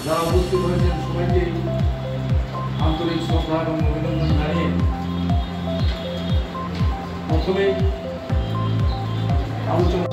যারা উপস্থিত হয়েছেন সবাইকে আন্তরিক শ্রদ্ধা এবং অভিনন্দন জানিয়ে প্রথমে আলোচনা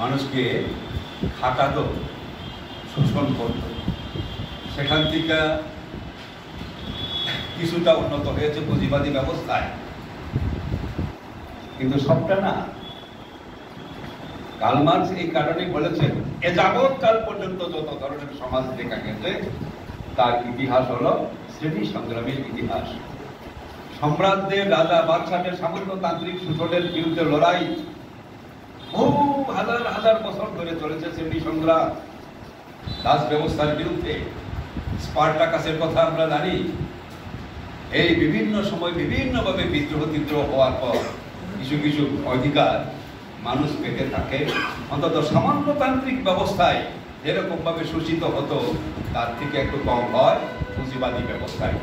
মানুষকে খাটাতো, শোষণ করত। সেখান থেকে কিছুটা উন্নত হয়েছে পুঁজিবাদী ব্যবস্থায়, কিন্তু সবটা না। কার্ল মার্কস এই কারণে বলেছেন, এ যাবৎকাল পর্যন্ত যত ধরনের সমাজ দেখা গেছে তার ইতিহাস হলো শ্রেণী সংগ্রামের ইতিহাস। সম্রাটদের, রাজা বাদশাহের সামন্ততান্ত্রিক শোষণের বিরুদ্ধে লড়াই বহু হাজার হাজার বছর ধরে চলেছে। শ্রেণী সংগ্রাম দাস ব্যবস্থার বিরুদ্ধে। স্পার্টাকাসের কথা আমরা জানি। এই বিভিন্ন সময় বিভিন্নভাবে বিদ্রোহ হওয়ার পর কিছু কিছু অধিকার মানুষ পেতে থাকে। অন্তত সামন্ততান্ত্রিক ব্যবস্থায় যেরকম ভাবে শোষিত হতো তার থেকে একটু কম হয় পুঁজিবাদী ব্যবস্থায়।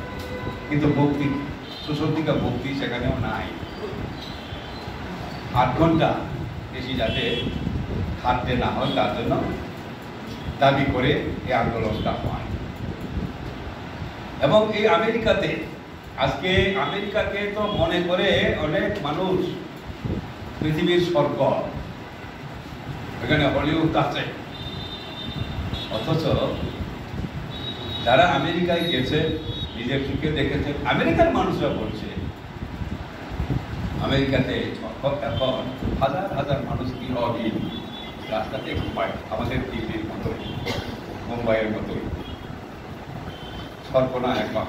কিন্তু ভক্তি, শোষণ থেকে ভক্তি সেখানেও নাই। 8 ঘন্টা বেশি যাতে খাটতে না হয় তার জন্য দাবি করে এই আন্দোলনটা হয়। এবং এই আমেরিকাতে আজকে আমেরিকাকে তো মনে করে অনেক মানুষ পৃথিবীর স্বর্গ, এখানে হলিউড আছে। অথচ যারা আমেরিকায় গেছে, নিজের চোখে দেখেছে, আমেরিকার মানুষরা বলছে আমেরিকাতে এখন হাজার হাজার মানুষ গৃহহীন রাস্তাতে ঘুমায়, আমাদের দিল্লির মতোই, মুম্বাইয়ের মতোই। সর্বনা এখন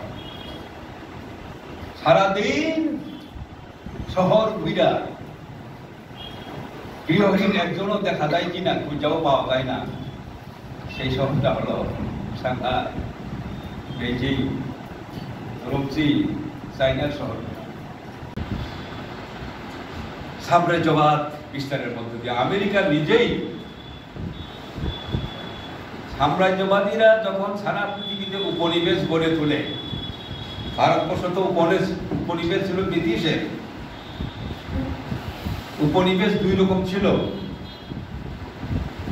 সারাদিন শহর ঘুরা গৃহহীন একজনও দেখা যায় কিনা, খুঁজাও পাওয়া যায় না। সেই শহরটা হলো সাংহাই, বেইজিং, রুমচি, চাইনার শহর। সাম্রাজ্যবাদ বিস্তারের মধ্য দিয়ে আমেরিকা নিজেই, সাম্রাজ্যবাদীরা যখন সারা পৃথিবীতে উপনিবেশ গড়ে তোলে, ভারতবর্ষ তো উপনিবেশ ছিল ব্রিটিশের। উপনিবেশ 2 রকম ছিল।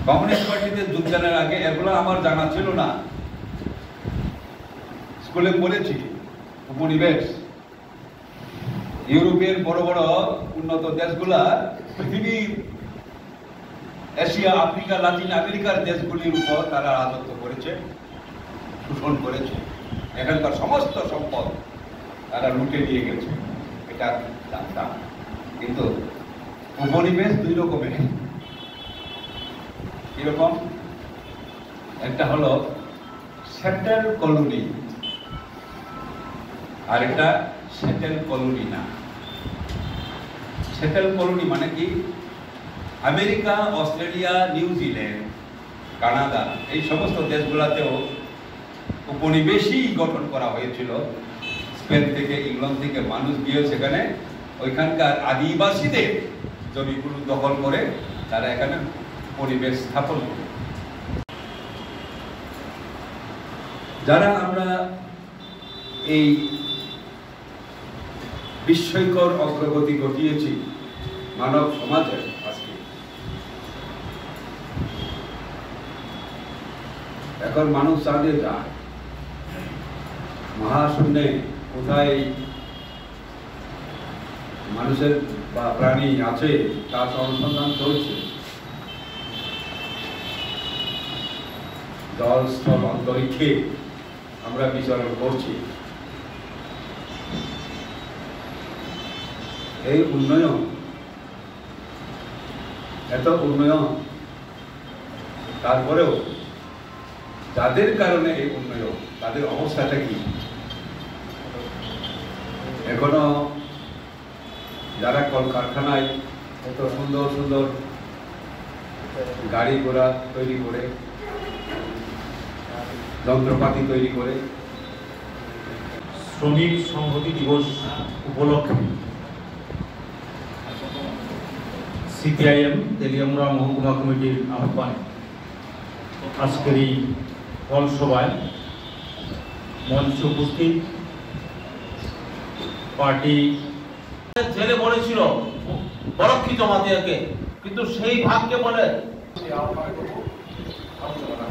কমিউনিস্ট পার্টিতে যোগদানের আগে এগুলো আমার জানা ছিল না, স্কুলে পড়েছি। উপনিবেশ ইউরোপের বড় বড় উন্নত দেশগুলা পৃথিবীর এশিয়া, আফ্রিকা, লাতিন আমেরিকার দেশগুলির উপর তারা রাজত্ব করেছে, শোষণ করেছে। এখানকার সমস্ত সম্পদ তারা লুটে নিয়ে গেছে। এটা জানতাম। কিন্তু উপনিবেশ দুই রকমের। কিরকম? একটা হলো সেটেল কলোনি, আর একটা সেটেল কলোনি না। সেটেল কলোনি মানে কি? আমেরিকা, অস্ট্রেলিয়া, নিউজিল্যান্ড, কানাডা এই সমস্ত দেশগুলোতেও উপনিবেশই গঠন করা হয়েছিল। স্পেন থেকে, ইংল্যান্ড থেকে মানুষ গিয়ে সেখানে ওইখানকার আদিবাসীদের জমিগুলো দখল করে তারা এখানে পরিবেশ স্থাপন করে। যারা আমরা এই বিস্ময়কর অগ্রগতি ঘটিয়েছি মানব সমাজে, আজকে এখন মানুষ চাঁদে যায়, মহাশূন্যে কোথায় মানুষের বা প্রাণী আছে তার অনুসন্ধান চলছে। জল স্থল অন্তরিক্ষে আমরা বিচরণ করছি। এই উন্নয়ন, এত উন্নয়ন, তারপরেও যাদের কারণে এই উন্নয়ন তাদের অবস্থাটা কি? এখনো যারা কলকারখানায় এত সুন্দর সুন্দর গাড়ি ঘোড়া তৈরি করে, যন্ত্রপাতি তৈরি করে, শ্রমিক সংহতি দিবস উপলক্ষে সিপিআইএম তেলিয়ামুড়া মহকুমা কমিটির আহ্বানে আজকের এই ফল সভায় মঞ্চে উপস্থিত পার্টি ছেলে বলেছিল বরক্ষী জমা দিয়ে, কিন্তু সেই ভাগকে বলে আলোচনা